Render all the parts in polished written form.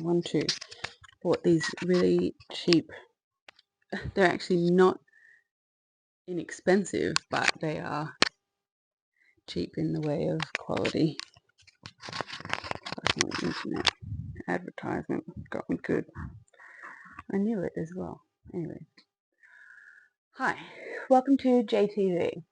one, two. Bought these really cheap. They're actually not inexpensive, but they are cheap in the way of quality. Internet advertisement got me good. I knew it as well. Anyway, hi, welcome to JTV.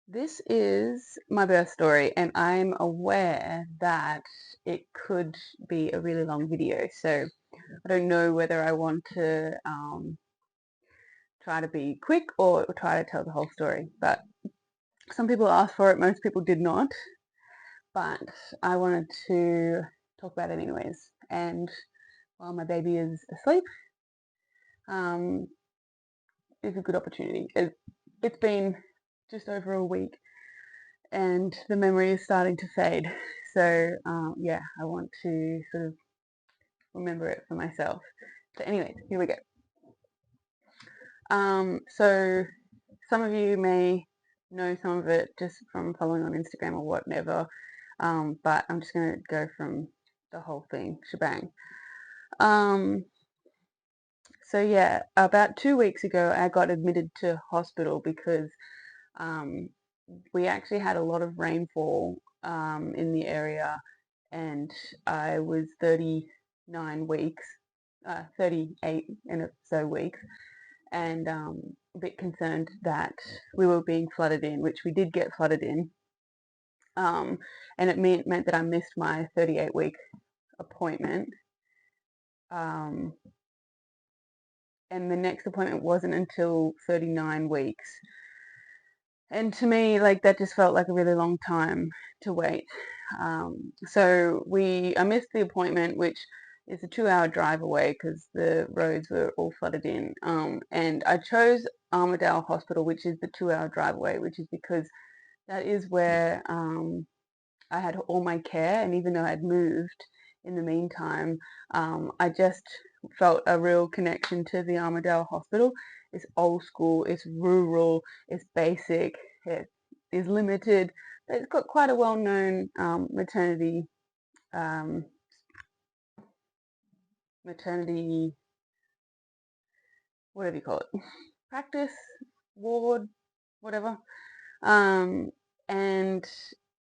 This is my birth story, and I'm aware that it could be a really long video, so I don't know whether I want to try to be quick or try to tell the whole story. But some people asked for it, most people did not, but I wanted to talk about it anyways. And while my baby is asleep, it's a good opportunity. It's been just over a week and the memory is starting to fade. So yeah, I want to sort of remember it for myself. So anyways, here we go. So some of you may know some of it just from following on Instagram or whatever, but I'm just going to go from the whole thing, shebang. So yeah, about 2 weeks ago, I got admitted to hospital because we actually had a lot of rainfall in the area, and I was 38 and so weeks, and a bit concerned that we were being flooded in, which we did get flooded in, and it meant that I missed my 38-week appointment, and the next appointment wasn't until 39 weeks. And to me, like, that just felt like a really long time to wait. So I missed the appointment, which is a 2-hour drive away because the roads were all flooded in. And I chose Armidale Hospital, which is the 2-hour drive away, which is because that is where I had all my care. And even though I'd moved in the meantime, I just felt a real connection to the Armidale Hospital. It's old school, it's rural, it's basic, it is limited, but it's got quite a well-known maternity, whatever you call it, practice, ward, whatever. And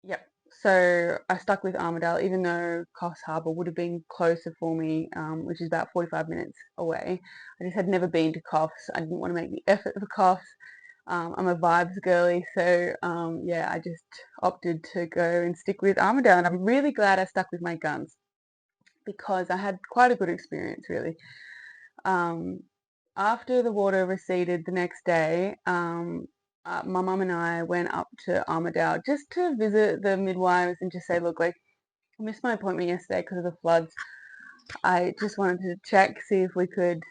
yep, so I stuck with Armidale, even though Coffs Harbour would have been closer for me, which is about 45 minutes away. I just had never been to Coffs. I didn't want to make the effort for Coffs. I'm a vibes girly, so yeah, I just opted to go and stick with Armidale, and I'm really glad I stuck with my guns because I had quite a good experience, really. After the water receded the next day, my mum and I went up to Armidale just to visit the midwives and just say, look, like, I missed my appointment yesterday because of the floods. I just wanted to check, see if we could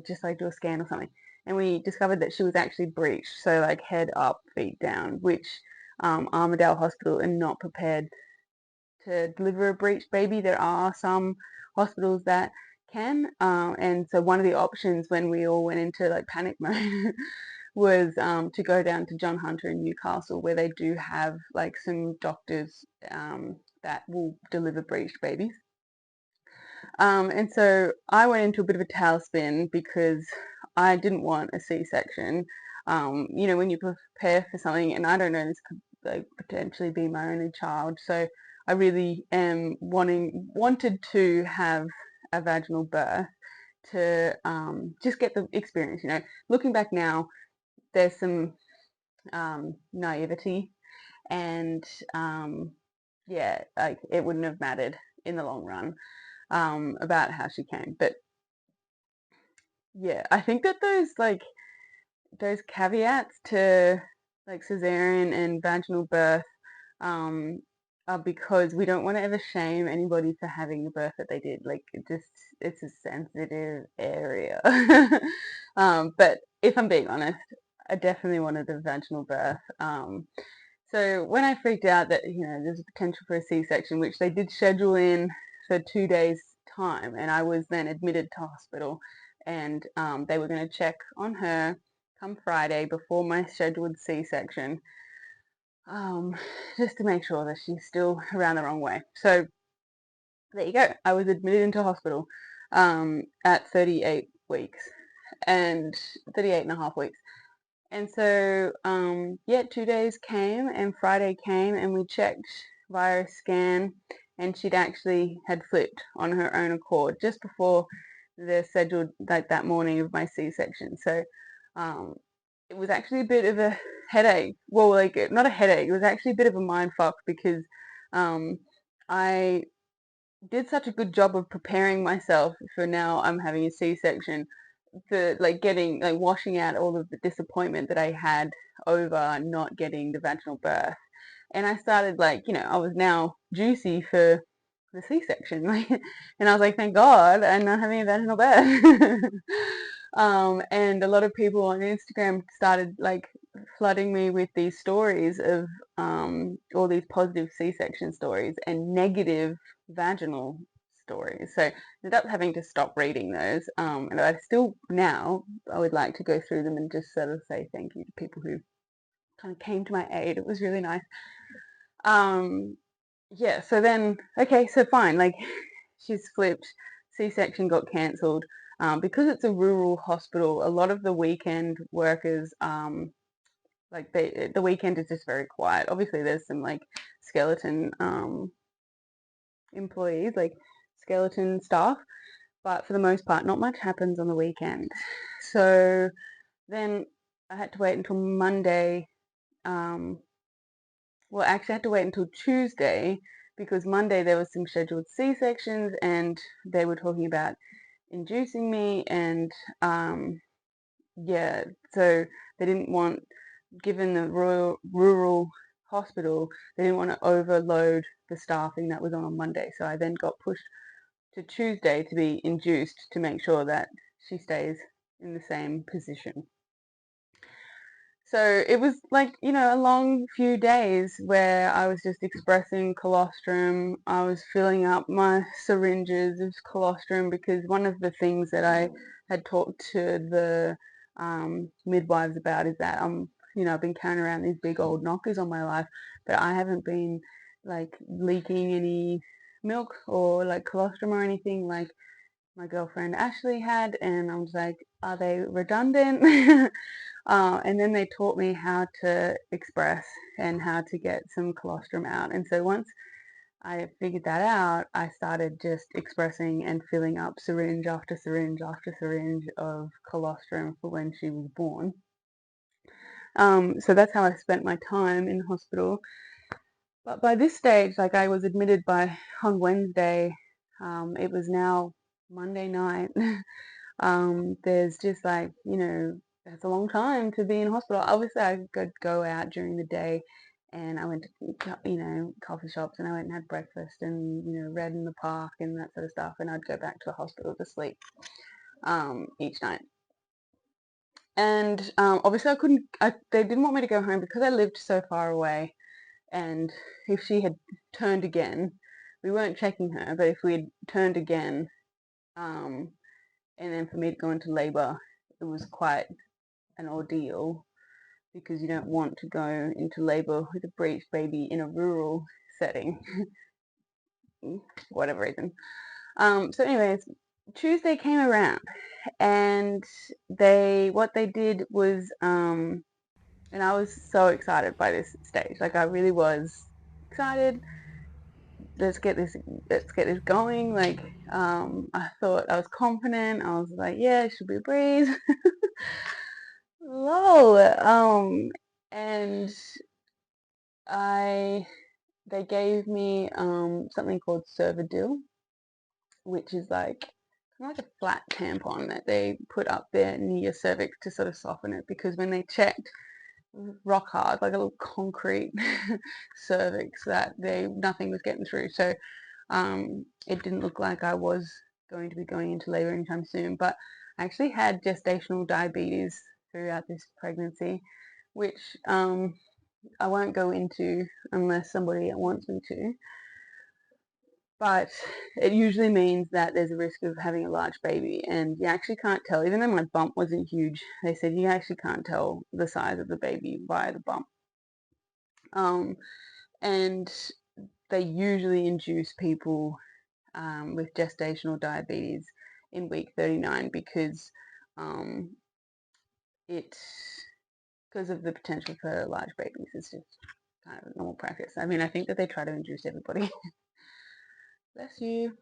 just like do a scan or something. And we discovered that she was actually breached, so like head up, feet down, which Armidale Hospital are not prepared to deliver a breached baby. There are some hospitals that can, and so one of the options when we all went into like panic mode was to go down to John Hunter in Newcastle, where they do have like some doctors that will deliver breached babies. And so I went into a bit of a tailspin because I didn't want a C-section. You know, when you prepare for something, and I don't know, this could like potentially be my only child, so I really wanted to have a vaginal birth to just get the experience. You know, looking back now, there's some naivety, and yeah, like it wouldn't have mattered in the long run about how she came. But yeah, I think that those caveats to like cesarean and vaginal birth are because we don't want to ever shame anybody for having the birth that they did. Like it's a sensitive area. But if I'm being honest, I definitely wanted a vaginal birth. So when I freaked out that, you know, there's a potential for a C-section, which they did schedule in for 2 days time, and I was then admitted to hospital, and they were going to check on her come Friday before my scheduled C-section, just to make sure that she's still around the wrong way. So there you go. I was admitted into hospital at 38 weeks and 38 and a half weeks. And so, yeah, 2 days came and Friday came and we checked via a scan and she'd actually had flipped on her own accord just before the scheduled, like that morning of my C-section. So, um, it was actually a bit of a headache. Well, like not a headache. It was actually a bit of a mind fuck because, I did such a good job of preparing myself for now I'm having a C-section, for like getting like washing out all of the disappointment that I had over not getting the vaginal birth. And I started like, I was now juicy for the C-section, like, and I was like, thank God I'm not having a vaginal birth. And a lot of people on Instagram started like flooding me with these stories of all these positive C-section stories and negative vaginal stories. So I ended up having to stop reading those. And I still now I would like to go through them and just sort of say thank you to people who kind of came to my aid. It was really nice. Yeah, so then, okay, so fine, like she's flipped, C-section got cancelled. Because it's a rural hospital, a lot of the weekend workers, like the weekend is just very quiet. Obviously, there's some like skeleton employees, like skeleton staff, but for the most part, not much happens on the weekend. So then I had to wait until Monday. Well, actually, I had to wait until Tuesday because Monday there was some scheduled C-sections and they were talking about inducing me and yeah, so they didn't want, given the rural hospital, they didn't want to overload the staffing that was on Monday. So I then got pushed to Tuesday to be induced to make sure that she stays in the same position. So it was like, a long few days where I was just expressing colostrum. I was filling up my syringes of colostrum because one of the things that I had talked to the midwives about is that I've been carrying around these big old knockers on my life, but I haven't been like leaking any milk or like colostrum or anything like my girlfriend Ashley had, and I was like, are they redundant? And then they taught me how to express and how to get some colostrum out. And so once I figured that out, I started just expressing and filling up syringe after syringe after syringe of colostrum for when she was born. So that's how I spent my time in hospital. But by this stage, like I was admitted on Wednesday. It was now Monday night. There's just like, it's a long time to be in hospital. Obviously, I could go out during the day and I went to, coffee shops and I went and had breakfast and, read in the park and that sort of stuff. And I'd go back to the hospital to sleep each night. And obviously, they didn't want me to go home because I lived so far away. And if she had turned again, we weren't checking her, but if we had turned again, and then for me to go into labor, it was quite an ordeal because you don't want to go into labor with a breech baby in a rural setting, for whatever reason. So anyways, Tuesday came around and what they did was, and I was so excited by this stage. Like I really was excited. Let's get this going. Like, I thought I was confident. I was like, yeah, it should be a breeze. Lol. And they gave me something called Cervidil, which is like kind of like a flat tampon that they put up there near your cervix to sort of soften it because when they checked, rock hard, like a little concrete cervix that nothing was getting through. So it didn't look like I was going to be going into labor anytime soon. But I actually had gestational diabetes throughout this pregnancy, which I won't go into unless somebody wants me to. But it usually means that there's a risk of having a large baby, and you actually can't tell. Even though my bump wasn't huge, they said you actually can't tell the size of the baby by the bump. And they usually induce people with gestational diabetes in week 39 because um, it because of the potential for large babies. It's just kind of normal practice. I mean, I think that they try to induce everybody. Bless you.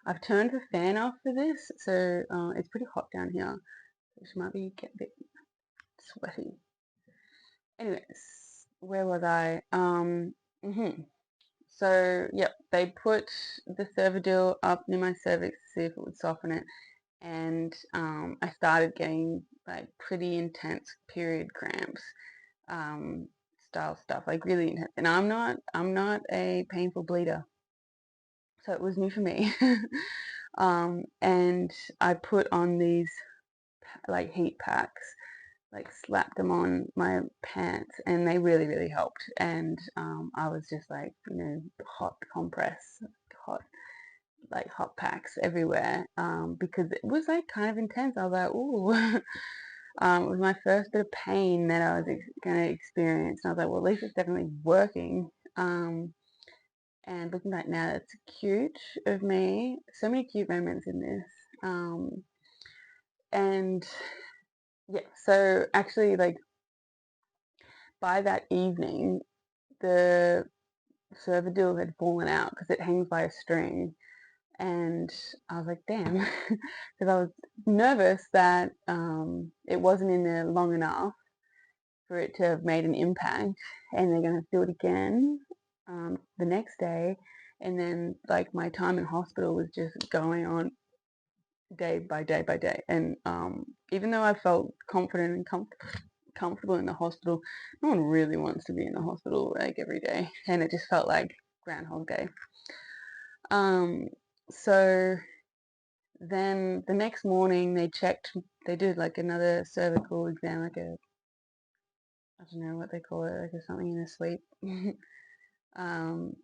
I've turned the fan off for this, so it's pretty hot down here. Which might be get a bit sweaty. Anyways, where was I? So, yep, they put the Cervidil up near my cervix to see if it would soften it, and I started getting like pretty intense period cramps, style stuff, like really intense. And I'm not a painful bleeder, so it was new for me. And I put on these like heat packs, like slapped them on my pants, and they really, really helped. And I was just like, hot compress, hot like hot packs everywhere, because it was like kind of intense. I was like, ooh. It was my first bit of pain that I was going to experience, and I was like, well, at least it's definitely working. And looking back now, it's cute of me. So many cute moments in this. And yeah, so actually, like by that evening, the Cervidil had fallen out because it hangs by a string. And I was like, damn, because I was nervous that it wasn't in there long enough for it to have made an impact, and they're going to do it again the next day. And then, like, my time in hospital was just going on day by day by day. And even though I felt confident and comfortable in the hospital, no one really wants to be in the hospital like every day, and it just felt like Groundhog Day. So then the next morning they did like another cervical exam, like I don't know what they call it, like something in a sleep. And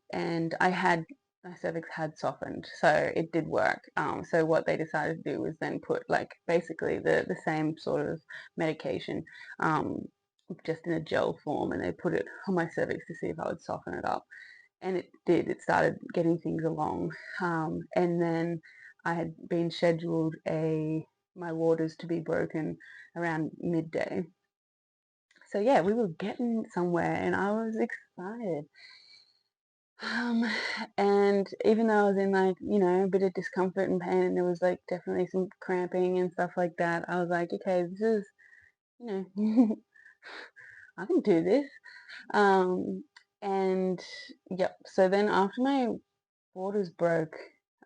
my cervix had softened, so it did work. So what they decided to do was then put like basically the same sort of medication, just in a gel form, and they put it on my cervix to see if I would soften it up. And it did. It started getting things along. And then I had been scheduled my waters to be broken around midday. So yeah, we were getting somewhere, and I was excited. And even though I was in like, a bit of discomfort and pain, and there was like definitely some cramping and stuff like that, I was like, okay, this is, I can do this. And yep, so then after my waters broke,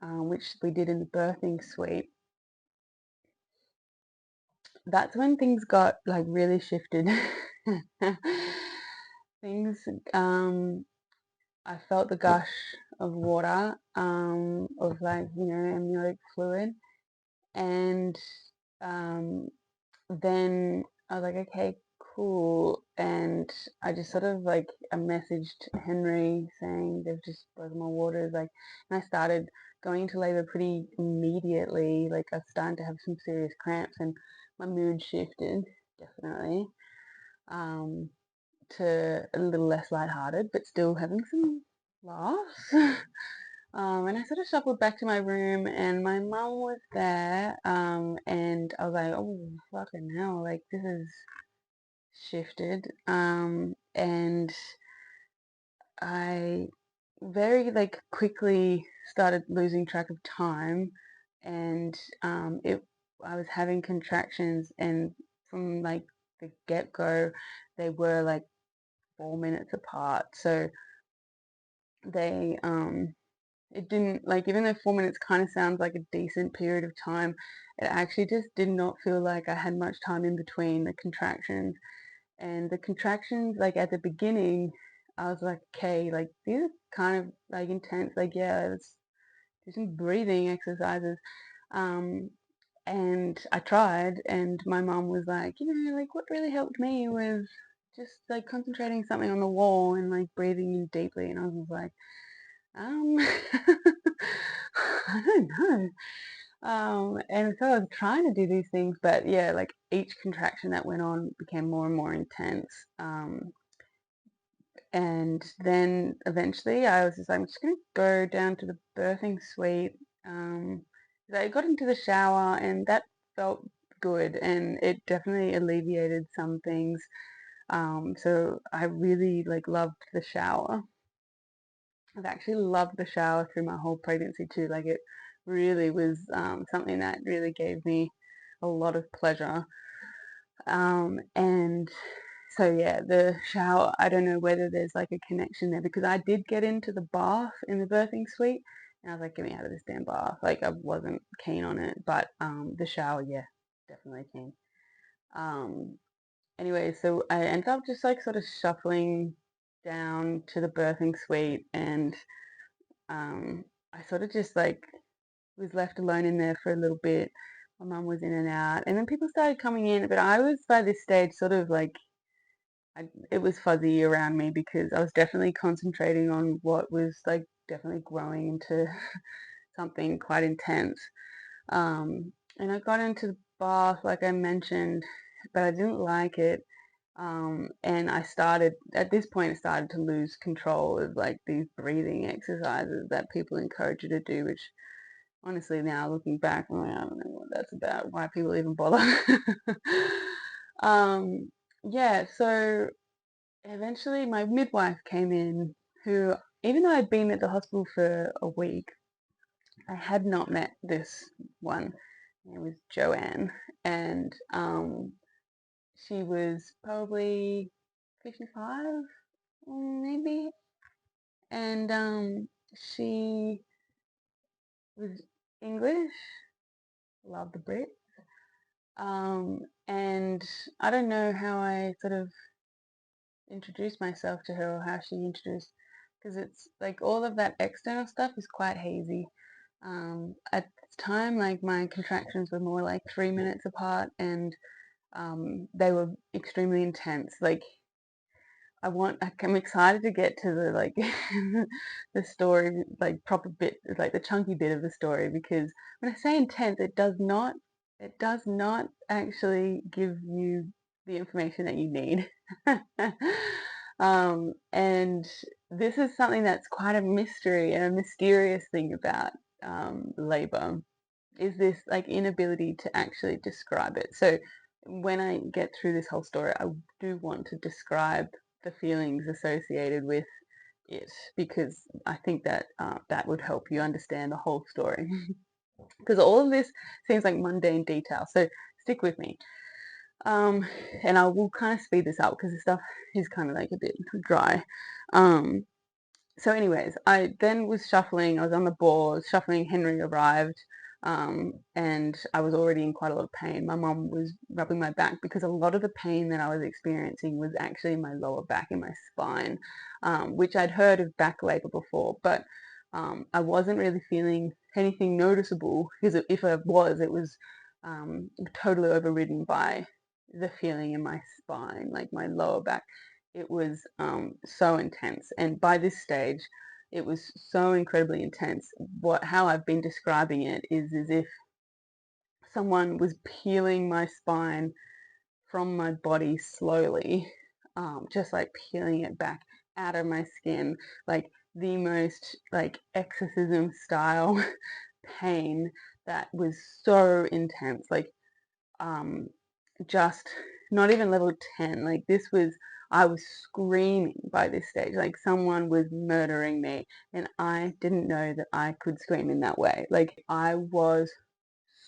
which we did in the birthing suite, that's when things got like really shifted. Things, I felt the gush of water, of like, amniotic fluid. And then I was like, okay, cool. And I just sort of like, I messaged Henry saying they've just broken my waters. Like, and I started going into labor pretty immediately. Like, I was starting to have some serious cramps, and my mood shifted definitely, to a little less lighthearted, but still having some laughs. And I sort of shuffled back to my room, and my mum was there, and I was like, oh, fucking hell, like, this is shifted. And I very, like, quickly started losing track of time, and I was having contractions, and from, like, the get-go, they were, like, 4 minutes apart, so they, it didn't, like, even though 4 minutes kind of sounds like a decent period of time, it actually just did not feel like I had much time in between the contractions. And the contractions, like, at the beginning, I was like, okay, like, these are kind of, like, intense. Like, yeah, let's do some breathing exercises. Um, and I tried, and my mom was like, like, what really helped me was just, like, concentrating something on the wall and, like, breathing in deeply. And I was like, I don't know. And so I was trying to do these things, but yeah, like each contraction that went on became more and more intense. And then eventually I was just like, I'm just gonna go down to the birthing suite. Um, 'Cause I got into the shower and that felt good and it definitely alleviated some things. So I really like loved the shower. I've actually loved the shower through my whole pregnancy too. Like it really was something that really gave me a lot of pleasure. And so yeah, the shower, I don't know whether there's like a connection there because I did get into the bath in the birthing suite and I was like, get me out of this damn bath. Like I wasn't keen on it, but the shower, yeah, definitely keen. Um, anyway, so I ended up just like sort of shuffling down to the birthing suite and I sort of just like was left alone in there for a little bit. My mum was in and out, and then people started coming in, but I was by this stage sort of like it was fuzzy around me because I was definitely concentrating on what was like definitely growing into something quite intense. And I got into the bath, like I mentioned, but I didn't like it. And I started, at this point, I started to lose control of like these breathing exercises that people encourage you to do, which honestly, now looking back, I'm like, I don't know what that's about, why people even bother. um, yeah, so eventually my midwife came in, who, even though I'd been at the hospital for a week, I had not met this one. It was Joanne, and she was probably 55, maybe, and she was English, loved the Brit, and I don't know how I sort of introduced myself to her or how she introduced, because it's like all of that external stuff is quite hazy. At the time, like my contractions were more like 3 minutes apart, and they were extremely intense. Like I'm excited to get to the like the story, like proper bit, like the chunky bit of the story, because when I say intense, it does not actually give you the information that you need. And this is something that's quite a mystery and a mysterious thing about labor is this like inability to actually describe it. So when I get through this whole story, I do want to describe the feelings associated with it because I think that that would help you understand the whole story. Because all of this seems like mundane detail, so stick with me. Um, and I will kind of speed this up because the stuff is kind of like a bit dry. Um, so anyways, I then was shuffling, I was on the board, shuffling, Henry arrived, and I was already in quite a lot of pain. My mum was rubbing my back because a lot of the pain that I was experiencing was actually in my lower back, in my spine, which I'd heard of back labor before, but I wasn't really feeling anything noticeable because if I was, it was totally overridden by the feeling in my spine, like my lower back. It was so intense, and by this stage, it was so incredibly intense. How I've been describing it is as if someone was peeling my spine from my body slowly, just like peeling it back out of my skin, like the most like exorcism style pain that was so intense. Like um, just not even level 10. Like this was, I was screaming by this stage, like someone was murdering me, and I didn't know that I could scream in that way. Like I was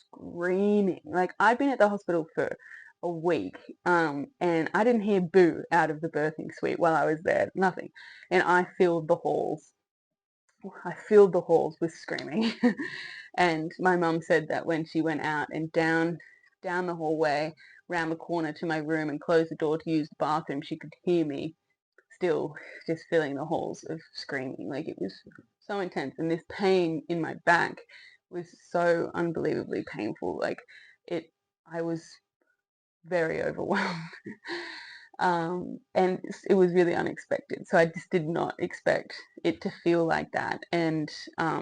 screaming. Like I'd been at the hospital for a week, and I didn't hear boo out of the birthing suite while I was there, nothing. And I filled the halls with screaming. And my mum said that when she went out and down the hallway, round the corner to my room and closed the door to use the bathroom, she could hear me still just filling the halls of screaming. Like it was so intense. And this pain in my back was so unbelievably painful. Like I was very overwhelmed. And it was really unexpected. So I just did not expect it to feel like that. And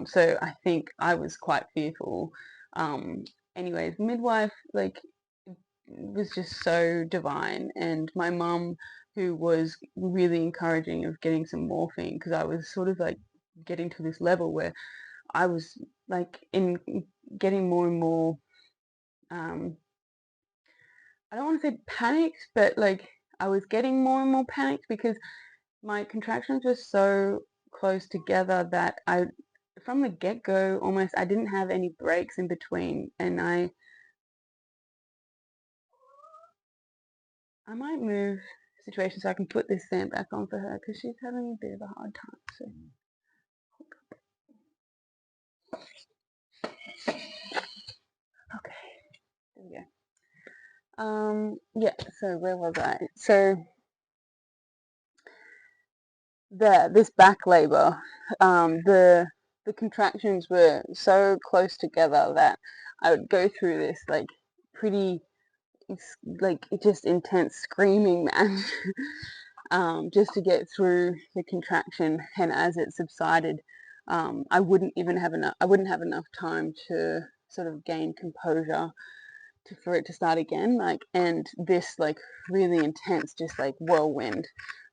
so I think I was quite fearful. Um, Anyways, midwife like was just so divine, and my mum who was really encouraging of getting some morphine, because I was sort of like getting to this level where I was like in getting more and more, I don't want to say panicked, but like I was getting more and more panicked because my contractions were so close together that from the get-go, almost I didn't have any breaks in between, and I might move the situation so I can put this fan back on for her because she's having a bit of a hard time. So okay, there we go. Yeah. So where was I? So this back labor, the contractions were so close together that I would go through this like pretty, it's like just intense screaming match just to get through the contraction. And as it subsided, I wouldn't have enough time to sort of gain composure for it to start again. Like, and this like really intense, just like whirlwind.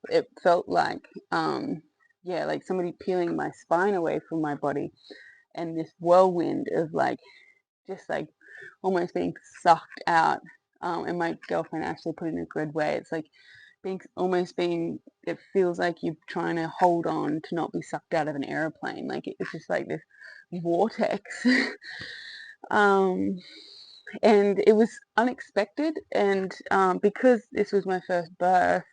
It felt like yeah, like somebody peeling my spine away from my body, and this whirlwind of like just like almost being sucked out. And my girlfriend actually put it in a good way. It's like it feels like you're trying to hold on to not be sucked out of an airplane. Like it's just like this vortex. um, and it was unexpected. And because this was my first birth,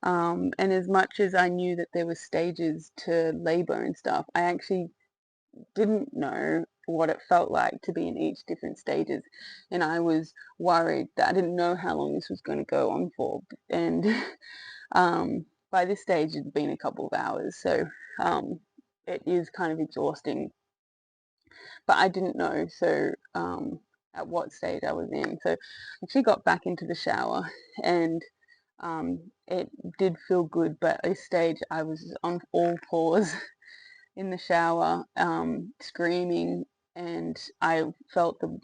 and as much as I knew that there were stages to labor and stuff, I actually didn't know what it felt like to be in each different stages, and I was worried that I didn't know how long this was going to go on for. And by this stage it'd been a couple of hours, so it is kind of exhausting, but I didn't know at what stage I was in. So I actually got back into the shower, and it did feel good, but at this stage I was on all fours in the shower, screaming, and I felt the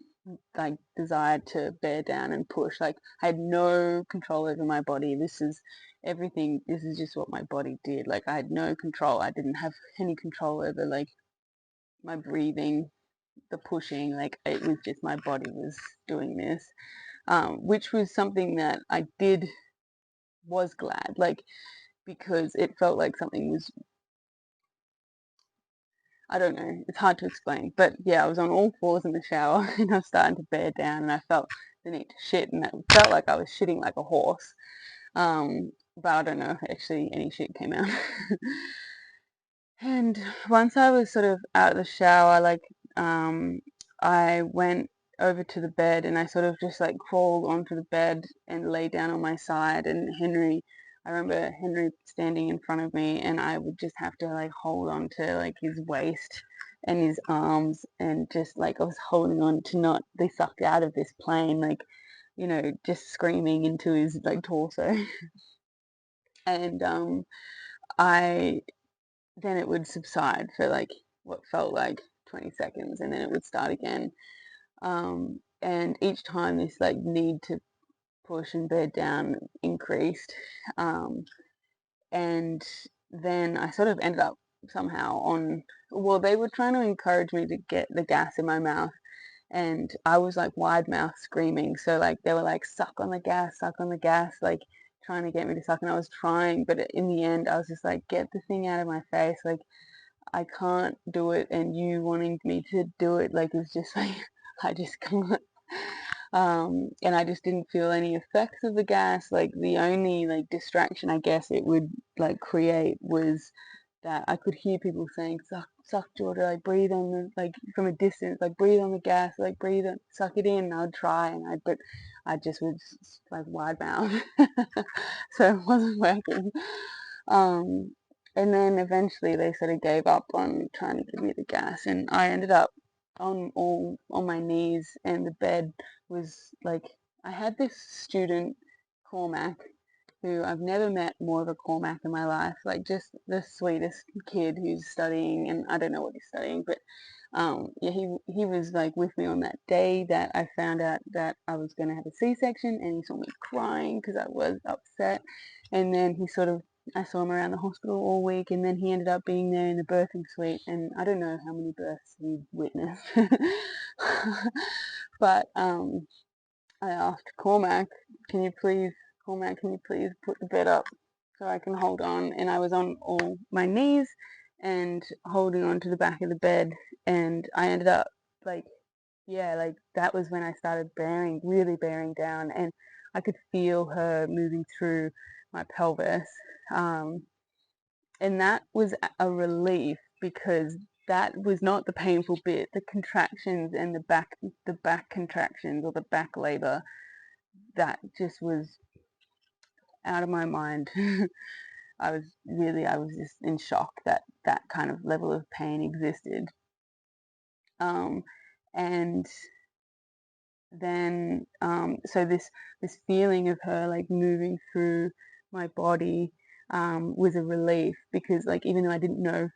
like desire to bear down and push. Like I had no control over my body. This is everything. This is just what my body did. Like I had no control. I didn't have any control over like my breathing, the pushing. Like it was just my body was doing this, which was something that I was glad, like, because it felt like something was, I don't know, it's hard to explain, but yeah, I was on all fours in the shower and I was starting to bear down, and I felt the need to shit, and it felt like I was shitting like a horse. But I don't know if actually any shit came out. And once I was sort of out of the shower, like, I went over to the bed and I sort of just like crawled onto the bed and lay down on my side. And I remember Henry standing in front of me, and I would just have to like hold on to like his waist and his arms, and just like I was holding on to not be sucked out of this plane, like, just screaming into his like torso. And I then it would subside for like what felt like 20 seconds, and then it would start again. And each time this like need to push and bear down increased. And then I sort of ended up somehow well, they were trying to encourage me to get the gas in my mouth, and I was like wide mouth screaming. So like they were like, suck on the gas, like trying to get me to suck, and I was trying, but in the end I was just like, get the thing out of my face, like I can't do it, and you wanting me to do it, like, it's just like, I just can't. And I just didn't feel any effects of the gas. Like the only like distraction I guess it would like create was that I could hear people saying, suck, suck, Georgia, like breathe on the, like from a distance, like breathe on the gas, like breathe it, suck it in. And I'd try, but I just was like wide mouth. So it wasn't working. Um, and then eventually they sort of gave up on trying to give me the gas, and I ended up on my knees, and the bed was like, I had this student, Cormac, who I've never met more of a Cormac in my life, like just the sweetest kid who's studying, and I don't know what he's studying, but Yeah, he was like with me on that day that I found out that I was going to have a C-section, and he saw me crying because I was upset. And then I saw him around the hospital all week, and then he ended up being there in the birthing suite, and I don't know how many births he witnessed. But I asked Cormac, can you please put the bed up so I can hold on? And I was on all my knees and holding on to the back of the bed, and I ended up like, yeah, like that was when I started really bearing down, and I could feel her moving through my pelvis. And that was a relief, because that was not the painful bit. The contractions and the back contractions, or the back labor, that just was out of my mind. I was just in shock that that kind of level of pain existed. And then so this feeling of her like moving through my body was a relief, because like even though I didn't know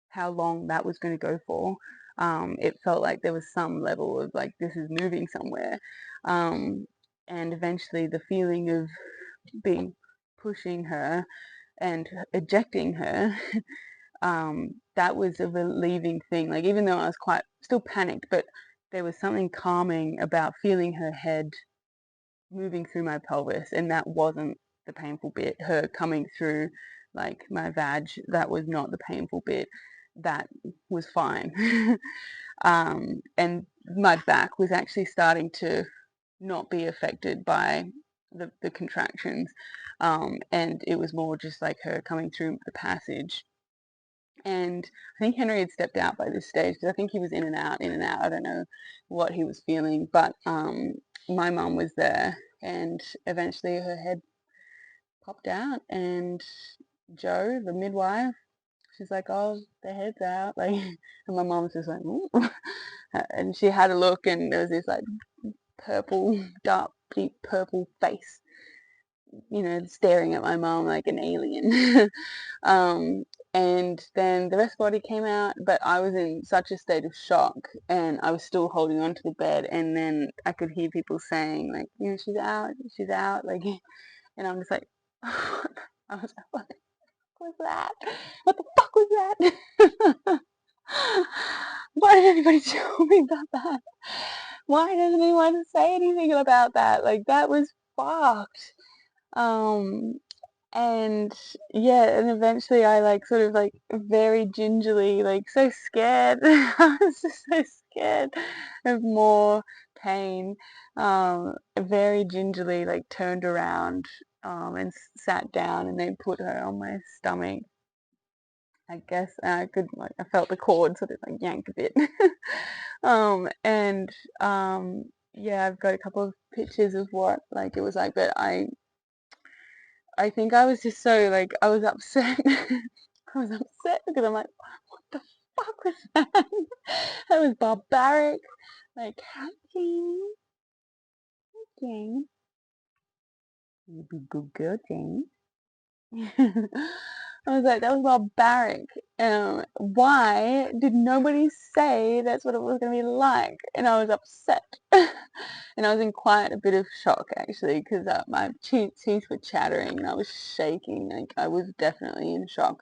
how long that was going to go for, it felt like there was some level of like, this is moving somewhere. And eventually the feeling of being pushing her and ejecting her, that was a relieving thing. Like even though I was quite still panicked, but there was something calming about feeling her head moving through my pelvis, and that wasn't the painful bit. Her coming through like my vag, that was not the painful bit. That was fine. And my back was actually starting to not be affected by the contractions, and it was more just like her coming through the passage. And I think Henry had stepped out by this stage, because I think he was in and out, in and out. I don't know what he was feeling, but my mum was there, and eventually her head popped out, and Jo, the midwife, she's like, "Oh, their head's out," like, and my mum was just like, "Ooh." And she had a look, and there was this like purple, dark, deep purple face, staring at my mom like an alien. And then the rest of the body came out, but I was in such a state of shock, and I was still holding on to the bed, and then I could hear people saying like, she's out, like, and I'm just like, I was like, what the fuck was that? What the fuck was that? Why did anybody tell me about that? Why doesn't anyone say anything about that? Like, that was fucked. Um, and yeah, and eventually I like sort of like very gingerly, like so scared. I was just so scared of more pain. Very gingerly like turned around and sat down, and they put her on my stomach. I guess I could like, I felt the cord sort of like yank a bit. And yeah, I've got a couple of pictures of what like it was like, but I think I was just so like, I was upset. I was upset because I'm like, what the fuck was that? That was barbaric. Like, hi Jane, Jane, you be good girl, Jane. I was like, that was barbaric. Why did nobody say that's what it was going to be like? And I was upset. And I was in quite a bit of shock, actually, because my teeth were chattering and I was shaking. Like, I was definitely in shock.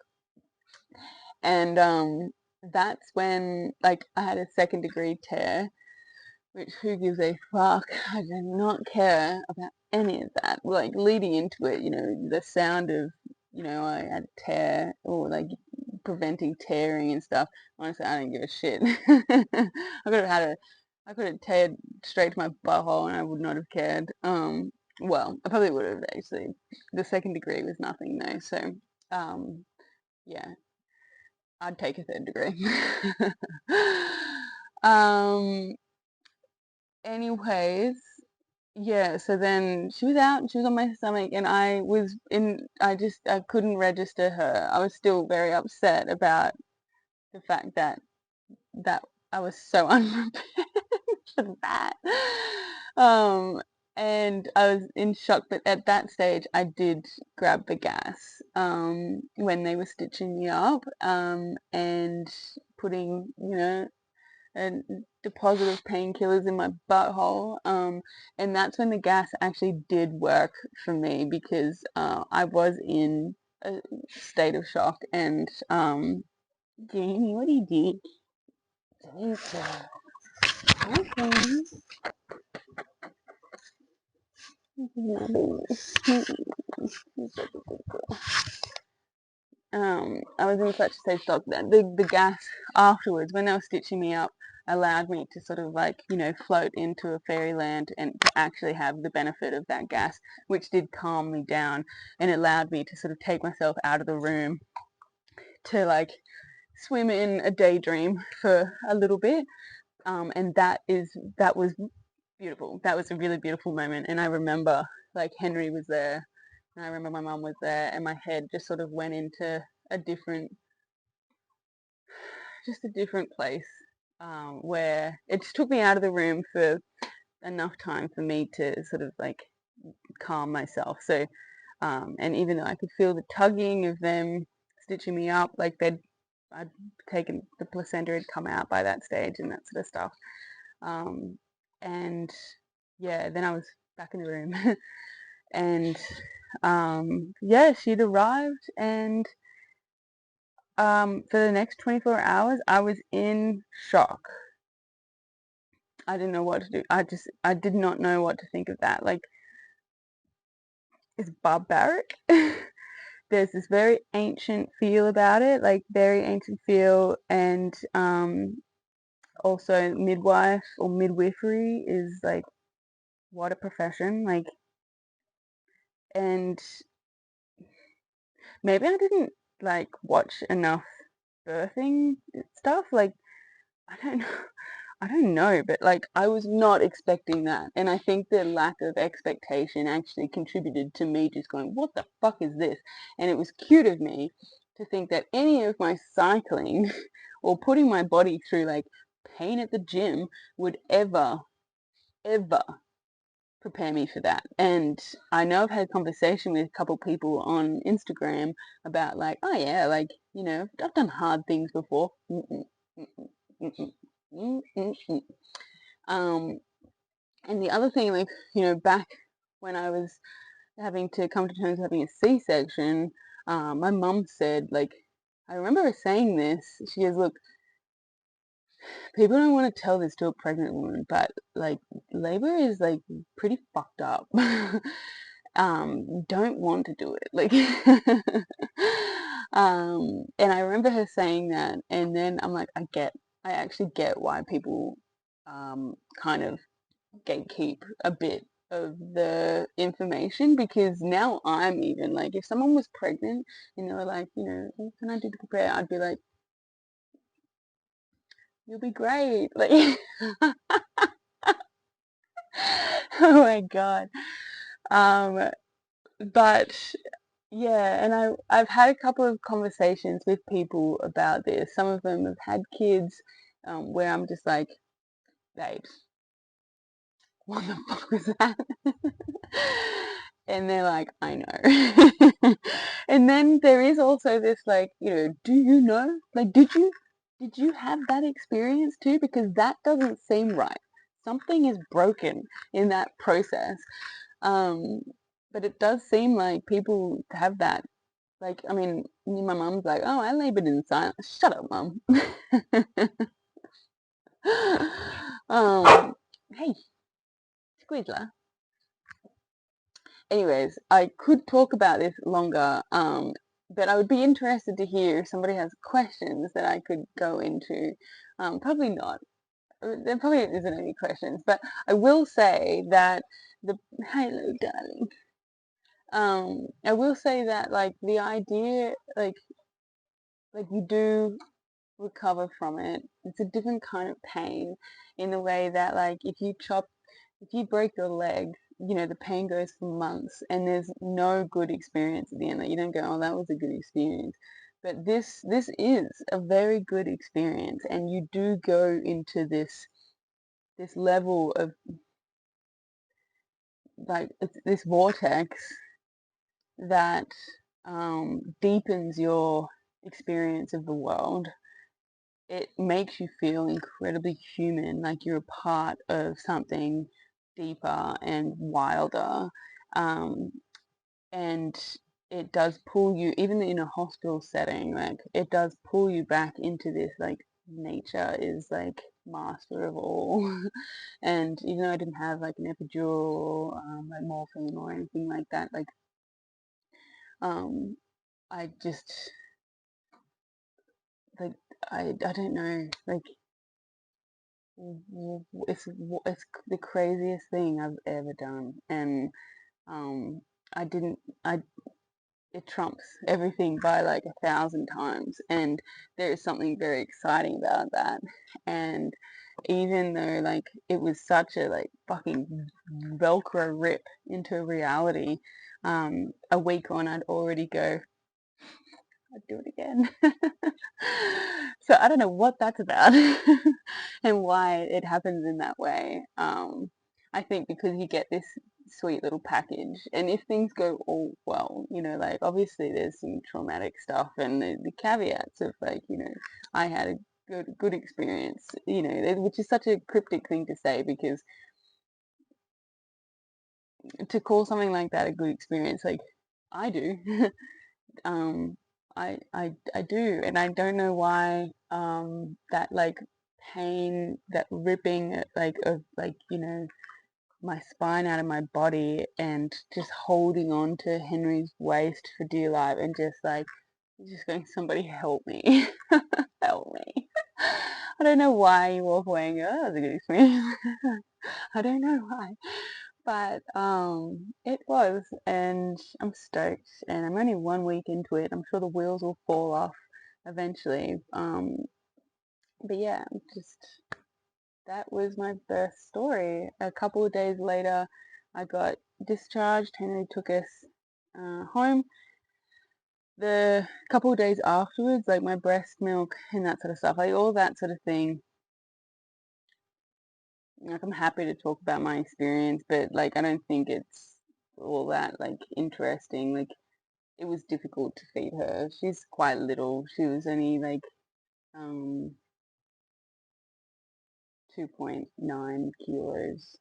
And that's when, like, I had a second-degree tear, which who gives a fuck? I did not care about any of that. Like, leading into it, the sound of, I had a tear, or like preventing tearing and stuff. Honestly, I didn't give a shit. I could have teared straight to my butthole and I would not have cared. Well, I probably would have, actually. The second degree was nothing though, so yeah, I'd take a third degree. um, anyways, yeah, so then she was out and she was on my stomach, and I couldn't register her. I was still very upset about the fact that I was so unprepared for that. Um, and I was in shock, but at that stage I did grab the gas when they were stitching me up, and putting, a deposit of painkillers in my butthole. And that's when the gas actually did work for me, because I was in a state of shock. And Jamie, what are you doing? Okay. I was in such a state of shock that the gas afterwards, when they were stitching me up, allowed me to sort of like, float into a fairyland and to actually have the benefit of that gas, which did calm me down and allowed me to sort of take myself out of the room to like swim in a daydream for a little bit. And that was beautiful. That was a really beautiful moment. And I remember like Henry was there, and I remember my mum was there, and my head just sort of went into a different place, where it just took me out of the room for enough time for me to sort of like calm myself. So, and even though I could feel the tugging of them stitching me up, like I'd taken the placenta had come out by that stage and that sort of stuff. And yeah, then I was back in the room, and yeah, she'd arrived, and for the next 24 hours, I was in shock. I didn't know what to do. I did not know what to think of that. Like, it's barbaric. There's this very ancient feel about it, like very ancient feel, and also midwife or midwifery is like, what a profession. Like, and maybe I didn't like watch enough birthing stuff. Like, I don't know. I don't know, but like I was not expecting that. And I think the lack of expectation actually contributed to me just going, what the fuck is this? And it was cute of me to think that any of my cycling or putting my body through like pain at the gym would ever, ever prepare me for that. And I know I've had a conversation with a couple people on Instagram about like, oh yeah, like, I've done hard things before. Mm-mm, mm-mm, mm-mm, mm-mm. And the other thing, like, back when I was having to come to terms with having a C-section, my mum said, like, I remember her saying this. She goes, look, people don't want to tell this to a pregnant woman, but like labor is like pretty fucked up. Don't want to do it. Like, and I remember her saying that, and then I'm like, I actually get why people kind of gatekeep a bit of the information, because now I'm even like, if someone was pregnant and they were like, "Oh, can I do the prepare?" I'd be like, "You'll be great." Like, oh my God. Um, but yeah, and I've had a couple of conversations with people about this. Some of them have had kids, where I'm just like, babes, what the fuck was that? And they're like, I know. And then there is also this like, do you know? Like, did you have that experience too? Because that doesn't seem right. Something is broken in that process. Um, but it does seem like people have that. Like, I mean, my mum's like, oh, I labored in silence. Shut up, mum. Hey, Squeezler. Anyways, I could talk about this longer, but I would be interested to hear if somebody has questions that I could go into. Probably not. There probably isn't any questions, but I will say that the hello, darling. I will say that like the idea, like you do recover from it. It's a different kind of pain, in the way that like if you break your leg, the pain goes for months, and there's no good experience at the end. Like, you don't go, oh, that was a good experience. But this is a very good experience, and you do go into this level of like this vortex that deepens your experience of the world. it makes you feel incredibly human, like you're a part of something deeper and wilder. Um, and it does pull you, even in a hospital setting, like it does pull you back into this, like nature is like master of all. And even though I didn't have like an epidural, like morphine or anything like that, like um, I just like I don't know, like it's the craziest thing I've ever done, and um, I didn't I it trumps everything by like 1,000 times, and there is something very exciting about that. And even though like it was such a like fucking velcro rip into reality, a week on I'd already go, I'd do it again. So I don't know what that's about and why it happens in that way. I think because you get this sweet little package, and if things go all well, like obviously there's some traumatic stuff and the caveats of like, I had a good experience, which is such a cryptic thing to say, because to call something like that a good experience, like I do, um I do, and I don't know why that like pain, that ripping like of like, my spine out of my body, and just holding on to Henry's waist for dear life, and just going, somebody help me. Help me. I don't know why you walk away and go, oh, that was a good experience. I don't know why, but it was, and I'm stoked, and I'm only 1 week into it. I'm sure the wheels will fall off eventually. But yeah, just that was my birth story. A couple of days later, I got discharged. Henry took us home. The couple of days afterwards, like my breast milk and that sort of stuff, like all that sort of thing, like I'm happy to talk about my experience, but like I don't think it's all that like interesting. Like it was difficult to feed her. She's quite little. She was only like um 2.9 kilos.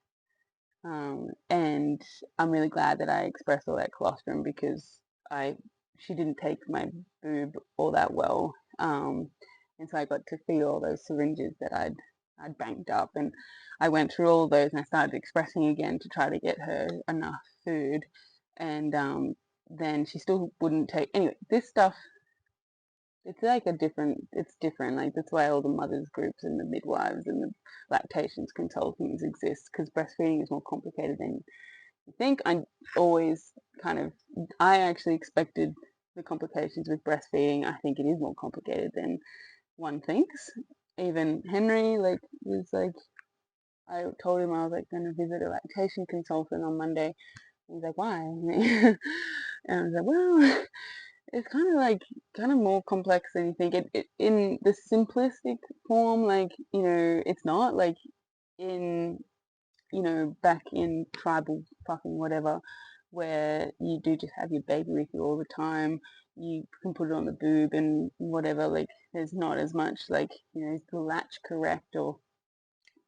And I'm really glad that I expressed all that colostrum, because I she didn't take my boob all that well. And so I got to feed all those syringes that I'd banked up, and I went through all those, and I started expressing again to try to get her enough food, and then she still wouldn't take. Anyway, this stuff, it's like it's different. Like that's why all the mothers groups and the midwives and the lactations consultants exist, because breastfeeding is more complicated than you think. Always kind of, I actually expected the complications with breastfeeding. I think it is more complicated than one thinks. Even Henry, like, was like, I told him I was like going to visit a lactation consultant on Monday. He's like, why? And I was like, well, it's kind of more complex than you think. It in the simplistic form, like, it's not like in, back in tribal fucking whatever, where you do just have your baby with you all the time. You can put it on the boob and whatever. Like, there's not as much like, the latch correct or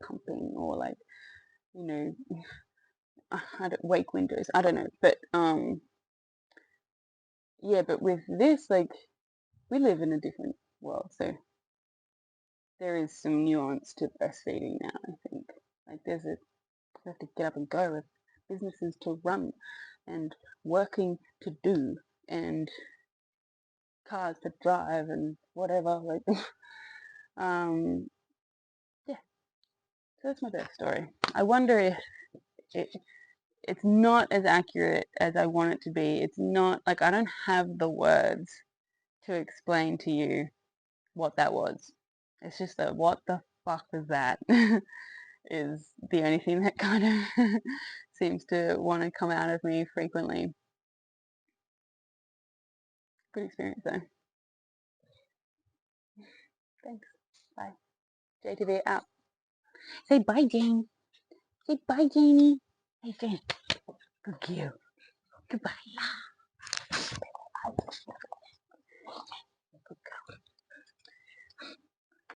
pumping or like, you know, I don't, wake windows. I don't know, but yeah. But with this, like, we live in a different world, so there is some nuance to breastfeeding now, I think. Like we have to get up and go, with businesses to run and working to do and cars to drive and whatever. Like, um, yeah, so that's my birth story. I wonder if it, it's not as accurate as I want it to be. It's not like I don't have the words to explain to you what that was. It's just that what the fuck was that is the only thing that kind of seems to want to come out of me frequently. Good experience though. Thanks. Bye. JTV out. Say bye, Jane. Say bye, Jamie. Hey, Jane. Good girl. Goodbye.